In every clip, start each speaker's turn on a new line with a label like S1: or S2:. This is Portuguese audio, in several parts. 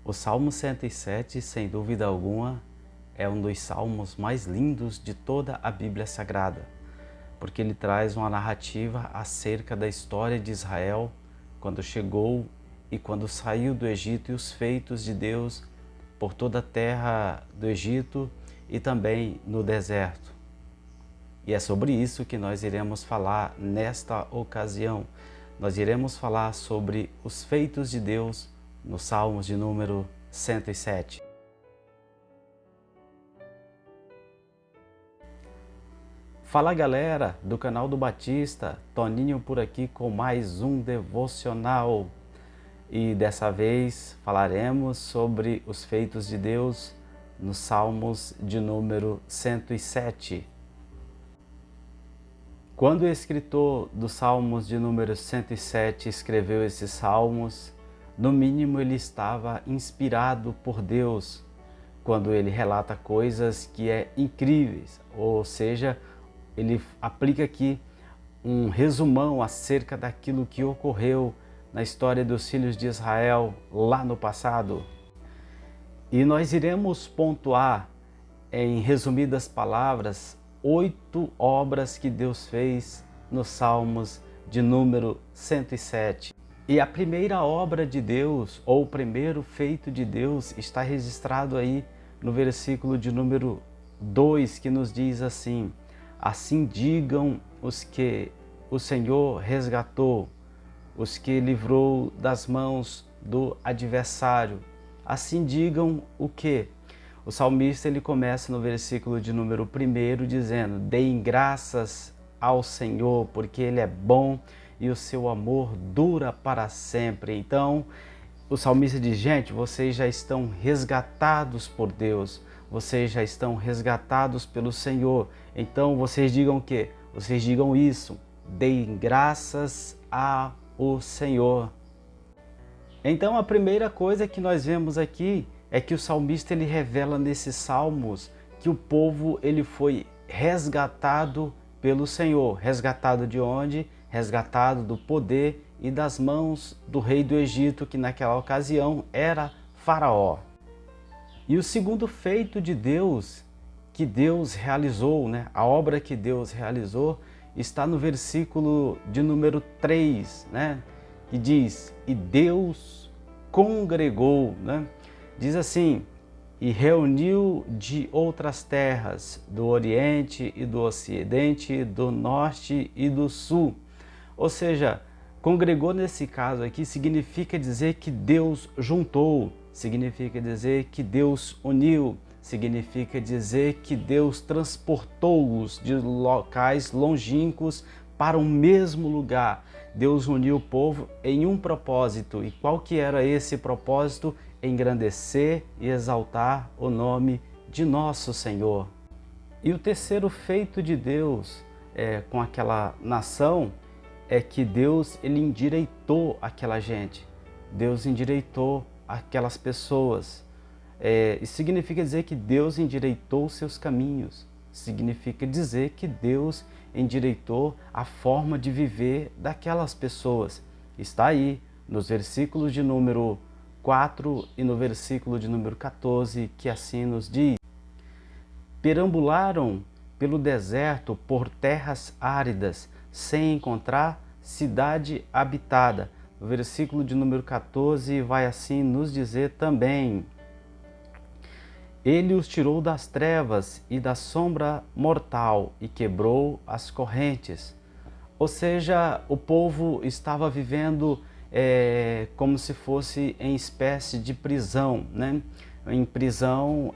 S1: O Salmo 107, sem dúvida alguma, é um dos salmos mais lindos de toda a Bíblia Sagrada, porque ele traz uma narrativa acerca da história de Israel, quando chegou e quando saiu do Egito, e os feitos de Deus por toda a terra do Egito e também no deserto. E é sobre isso que nós iremos falar nesta ocasião. Nós iremos falar sobre os feitos de Deus nos Salmos de número 107. Fala galera do canal do Batista, Toninho por aqui com mais um devocional. E dessa vez falaremos sobre os feitos de Deus nos Salmos de número 107. Quando o escritor dos Salmos de número 107 escreveu esses salmos, no mínimo ele estava inspirado por Deus, quando ele relata coisas que é incríveis, ou seja, ele aplica aqui um resumão acerca daquilo que ocorreu na história dos filhos de Israel lá no passado. E nós iremos pontuar, em resumidas palavras, 8 obras que Deus fez nos Salmos de número 107. E a primeira obra de Deus, ou o primeiro feito de Deus, está registrado aí no versículo de número 2, que nos diz assim: assim digam os que o Senhor resgatou, os que livrou das mãos do adversário. Assim digam o quê? O salmista ele começa no versículo de número 1 dizendo: deem graças ao Senhor, porque Ele é bom e o seu amor dura para sempre. Então, o salmista diz: gente, vocês já estão resgatados por Deus, vocês já estão resgatados pelo Senhor. Então, vocês digam o quê? Vocês digam isso: deem graças ao Senhor. Então, a primeira coisa que nós vemos aqui é que o salmista ele revela nesses salmos que o povo ele foi resgatado pelo Senhor. Resgatado de onde? Resgatado do poder e das mãos do rei do Egito, que naquela ocasião era Faraó. E o segundo feito de Deus, que Deus realizou, a obra que Deus realizou, está no versículo de número 3, que diz: e Deus congregou, diz assim: e reuniu de outras terras, do Oriente e do Ocidente, do Norte e do Sul. Ou seja, congregou nesse caso aqui significa dizer que Deus juntou, significa dizer que Deus uniu, significa dizer que Deus transportou-os de locais longínquos para o mesmo lugar. Deus uniu o povo em um propósito. E qual que era esse propósito? Engrandecer e exaltar o nome de nosso Senhor. E o terceiro feito de Deus com aquela nação é que Deus ele endireitou aquela gente. Deus endireitou aquelas pessoas. Isso significa dizer que Deus endireitou seus caminhos. Significa dizer que Deus endireitou a forma de viver daquelas pessoas. Está aí nos versículos de número 4 e no versículo de número 14, que assim nos diz: perambularam pelo deserto por terras áridas, sem encontrar cidade habitada. O versículo de número 14 vai assim nos dizer também: ele os tirou das trevas e da sombra mortal e quebrou as correntes. Ou seja, o povo estava vivendo como se fosse em espécie de prisão, em prisão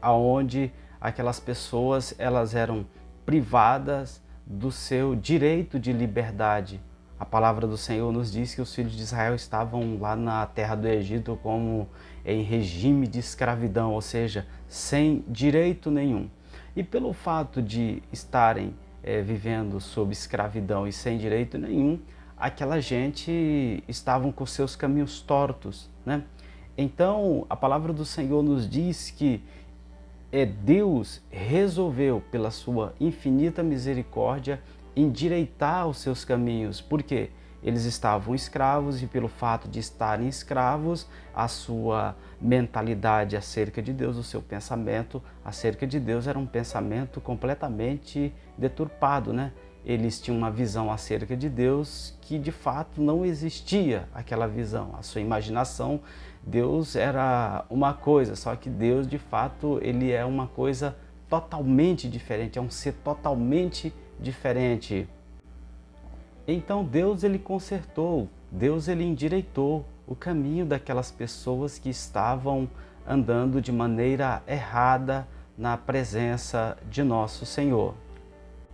S1: onde aquelas pessoas elas eram privadas do seu direito de liberdade. A palavra do Senhor nos diz que os filhos de Israel estavam lá na terra do Egito como em regime de escravidão, ou seja, sem direito nenhum. E pelo fato de estarem vivendo sob escravidão e sem direito nenhum, aquela gente estavam com seus caminhos tortos, Então, a palavra do Senhor nos diz que Deus resolveu, pela sua infinita misericórdia, endireitar os seus caminhos. Por quê? Eles estavam escravos e pelo fato de estarem escravos, a sua mentalidade acerca de Deus, o seu pensamento acerca de Deus era um pensamento completamente deturpado, né? Eles tinham uma visão acerca de Deus que de fato não existia aquela visão. A sua imaginação, Deus era uma coisa, só que Deus de fato ele é uma coisa totalmente diferente, é um ser totalmente diferente. Então Deus ele consertou, Deus ele endireitou o caminho daquelas pessoas que estavam andando de maneira errada na presença de nosso Senhor.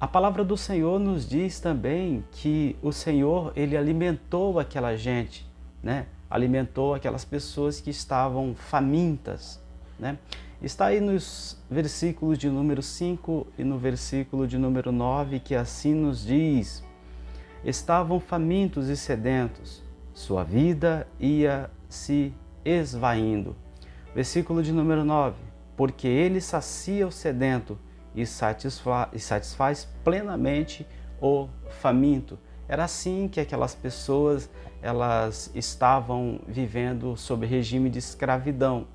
S1: A palavra do Senhor nos diz também que o Senhor ele alimentou aquela gente, né? Alimentou aquelas pessoas que estavam famintas, né? Está aí nos versículos de número 5 e no versículo de número 9 que assim nos diz: estavam famintos e sedentos, sua vida ia se esvaindo. Versículo de número 9: porque ele sacia o sedento e satisfaz plenamente o faminto. Era assim que aquelas pessoas elas estavam vivendo sob regime de escravidão.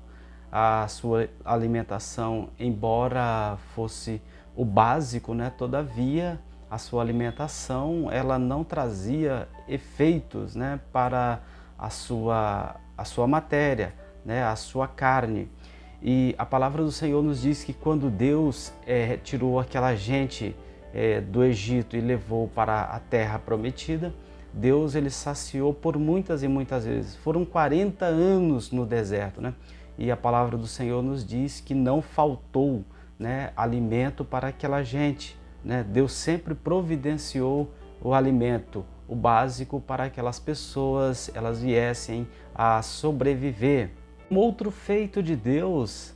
S1: A sua alimentação, embora fosse o básico, né, todavia a sua alimentação ela não trazia efeitos, né, para a sua matéria, né, a sua carne. E a palavra do Senhor nos diz que quando Deus tirou aquela gente do Egito e levou para a terra prometida, Deus ele saciou por muitas e muitas vezes. Foram 40 anos no deserto, né? E a palavra do Senhor nos diz que não faltou, né, alimento para aquela gente, né? Deus sempre providenciou o alimento, o básico para aquelas pessoas elas viessem a sobreviver. Um outro feito de Deus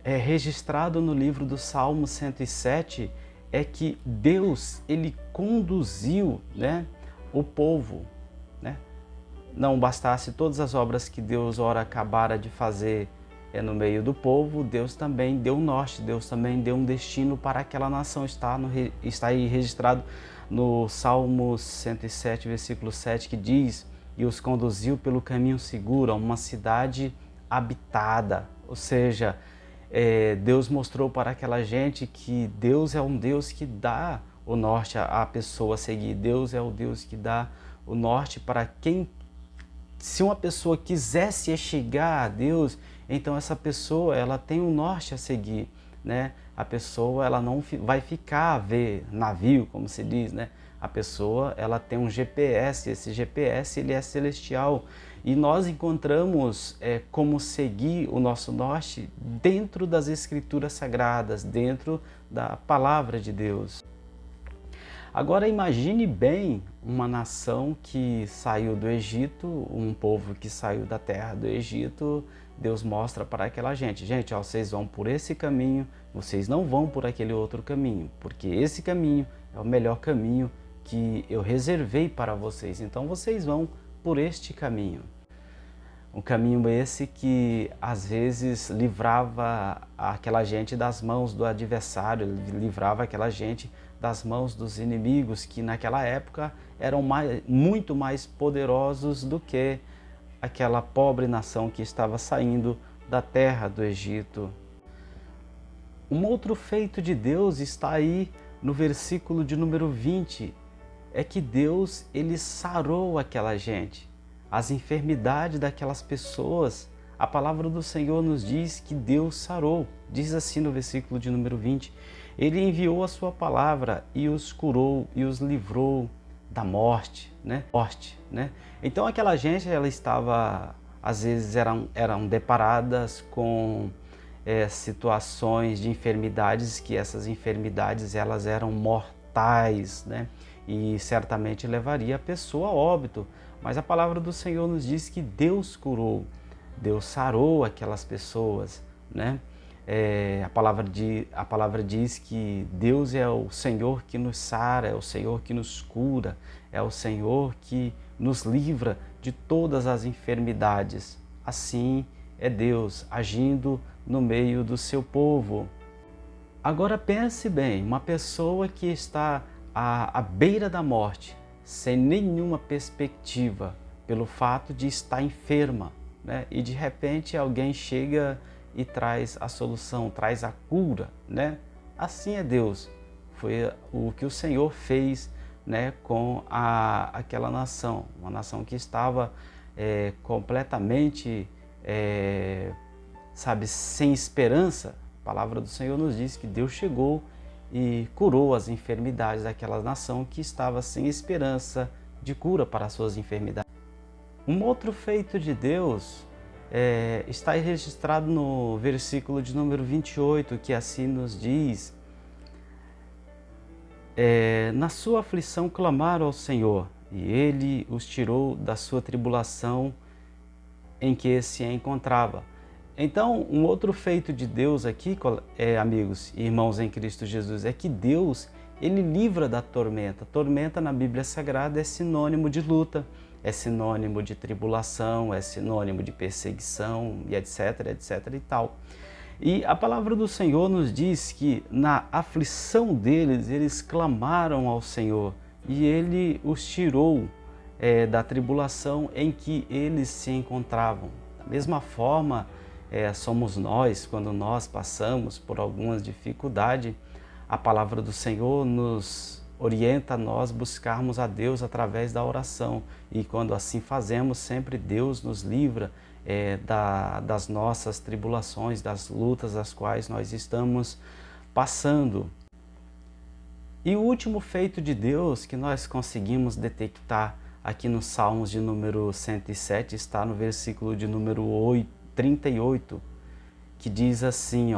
S1: registrado no livro do Salmo 107 é que Deus ele conduziu, né, o povo, né? Não bastasse todas as obras que Deus ora acabara de fazer no meio do povo, Deus também deu um norte, Deus também deu um destino para aquela nação. Está aí registrado no Salmo 107, versículo 7, que diz: e os conduziu pelo caminho seguro a uma cidade habitada. Ou seja, Deus mostrou para aquela gente que Deus é um Deus que dá o norte à pessoa a seguir. Deus é o Deus que dá o norte para quem, se uma pessoa quisesse chegar a Deus, então essa pessoa ela tem um norte a seguir, né? A pessoa ela não vai ficar a ver navio, como se diz, né? A pessoa ela tem um GPS, esse GPS ele é celestial e nós encontramos como seguir o nosso norte dentro das Escrituras Sagradas, dentro da Palavra de Deus. Agora imagine bem uma nação que saiu do Egito, um povo que saiu da terra do Egito. Deus mostra para aquela gente: gente, ó, vocês vão por esse caminho, vocês não vão por aquele outro caminho, porque esse caminho é o melhor caminho que eu reservei para vocês, então vocês vão por este caminho. Um caminho esse que às vezes livrava aquela gente das mãos do adversário, livrava aquela gente das mãos dos inimigos, que naquela época eram muito mais poderosos do que aquela pobre nação que estava saindo da terra do Egito. Um outro feito de Deus está aí no versículo de número 20, é que Deus ele sarou aquela gente, as enfermidades daquelas pessoas. A palavra do Senhor nos diz que Deus sarou, diz assim no versículo de número 20, ele enviou a sua palavra e os curou e os livrou da morte, né? Então aquela gente, ela estava, às vezes eram deparadas com situações de enfermidades, que essas enfermidades elas eram mortais, né? E certamente levaria a pessoa a óbito. Mas a palavra do Senhor nos diz que Deus curou, Deus sarou aquelas pessoas, né? A palavra diz que Deus é o Senhor que nos sara, é o Senhor que nos cura, é o Senhor que nos livra de todas as enfermidades. Assim é Deus agindo no meio do seu povo. Agora pense bem, uma pessoa que está à beira da morte, sem nenhuma perspectiva, pelo fato de estar enferma, né? E de repente alguém chega e traz a solução, traz a cura, né? Assim é Deus. Foi o que o Senhor fez, né, com aquela nação, uma nação que estava completamente, sem esperança. A palavra do Senhor nos diz que Deus chegou e curou as enfermidades daquela nação que estava sem esperança de cura para as suas enfermidades. Um outro feito de Deus está registrado no versículo de número 28, que assim nos diz: na sua aflição clamaram ao Senhor, e Ele os tirou da sua tribulação em que se encontrava. Então, um outro feito de Deus aqui, amigos e irmãos em Cristo Jesus, é que Deus, Ele livra da tormenta. Tormenta na Bíblia Sagrada é sinônimo de luta, é sinônimo de tribulação, é sinônimo de perseguição, e etc, etc e tal. E a palavra do Senhor nos diz que na aflição deles, eles clamaram ao Senhor e Ele os tirou da tribulação em que eles se encontravam. Da mesma forma, somos nós, quando nós passamos por alguma dificuldade, a palavra do Senhor nos orienta a nós buscarmos a Deus através da oração. E quando assim fazemos, sempre Deus nos livra das nossas tribulações, das lutas das quais nós estamos passando. E o último feito de Deus que nós conseguimos detectar aqui nos Salmos de número 107 está no versículo de número 38, que diz assim,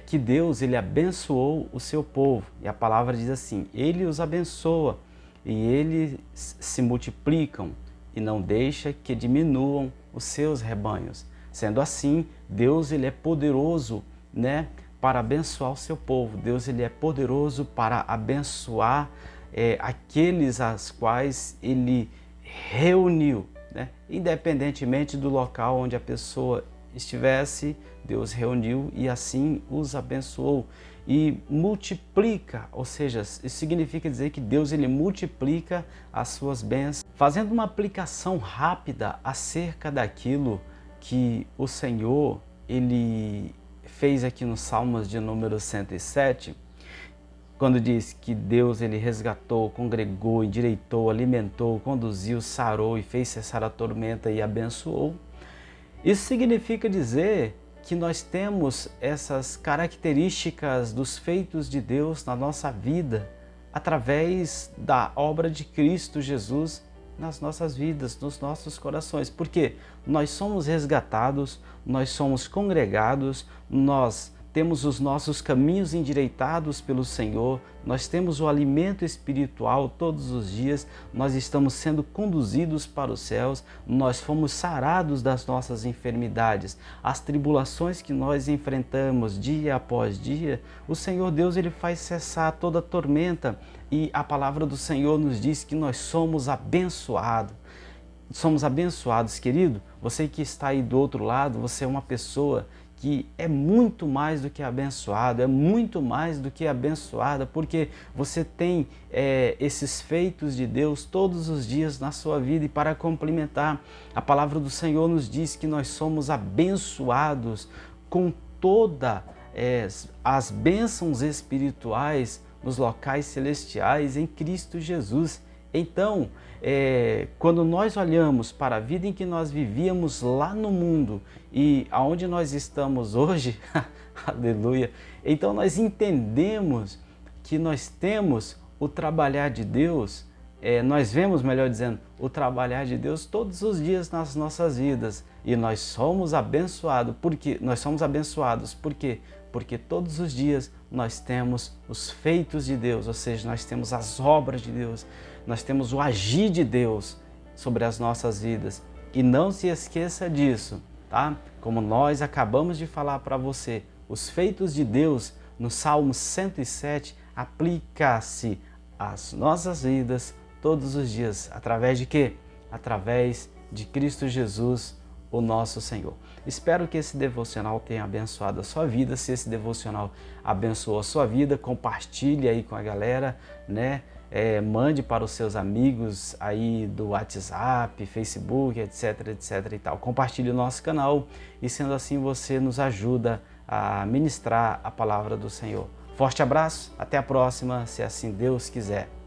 S1: que Deus, Ele abençoou o seu povo. E a palavra diz assim: Ele os abençoa e eles se multiplicam e não deixa que diminuam os seus rebanhos. Sendo assim, Deus, Ele é poderoso, né, para abençoar o seu povo. Deus, Ele é poderoso para abençoar aqueles aos quais Ele reuniu, né? Independentemente do local onde a pessoa estivesse, Deus reuniu e assim os abençoou. E multiplica, ou seja, isso significa dizer que Deus, Ele multiplica as suas bênçãos. Fazendo uma aplicação rápida acerca daquilo que o Senhor, Ele fez aqui nos Salmos de número 107, quando diz que Deus, Ele resgatou, congregou, endireitou, alimentou, conduziu, sarou e fez cessar a tormenta e abençoou. Isso significa dizer que nós temos essas características dos feitos de Deus na nossa vida através da obra de Cristo Jesus nas nossas vidas, nos nossos corações. Porque nós somos resgatados, nós somos congregados, nós temos os nossos caminhos endireitados pelo Senhor, nós temos o alimento espiritual todos os dias, nós estamos sendo conduzidos para os céus, nós fomos sarados das nossas enfermidades. As tribulações que nós enfrentamos dia após dia, o Senhor Deus, Ele faz cessar toda a tormenta e a palavra do Senhor nos diz que nós somos abençoados. Somos abençoados, querido. Você que está aí do outro lado, você é uma pessoa que é muito mais do que abençoado, é muito mais do que abençoada, porque você tem esses feitos de Deus todos os dias na sua vida. E para complementar, a palavra do Senhor nos diz que nós somos abençoados com todas as bênçãos espirituais nos locais celestiais em Cristo Jesus. Então, quando nós olhamos para a vida em que nós vivíamos lá no mundo e aonde nós estamos hoje, aleluia, então nós entendemos que nós temos o trabalhar de Deus, nós vemos, melhor dizendo, o trabalhar de Deus todos os dias nas nossas vidas e nós somos abençoados. Por quê? Porque todos os dias nós temos os feitos de Deus, ou seja, nós temos as obras de Deus, nós temos o agir de Deus sobre as nossas vidas. E não se esqueça disso, tá? Como nós acabamos de falar para você, os feitos de Deus no Salmo 107 aplica-se às nossas vidas todos os dias. Através de quê? Através de Cristo Jesus, o nosso Senhor. Espero que esse devocional tenha abençoado a sua vida. Se esse devocional abençoou a sua vida, compartilhe aí com a galera, né? mande para os seus amigos aí do WhatsApp, Facebook, etc, etc e tal. Compartilhe o nosso canal e sendo assim você nos ajuda a ministrar a palavra do Senhor. Forte abraço, até a próxima, se assim Deus quiser.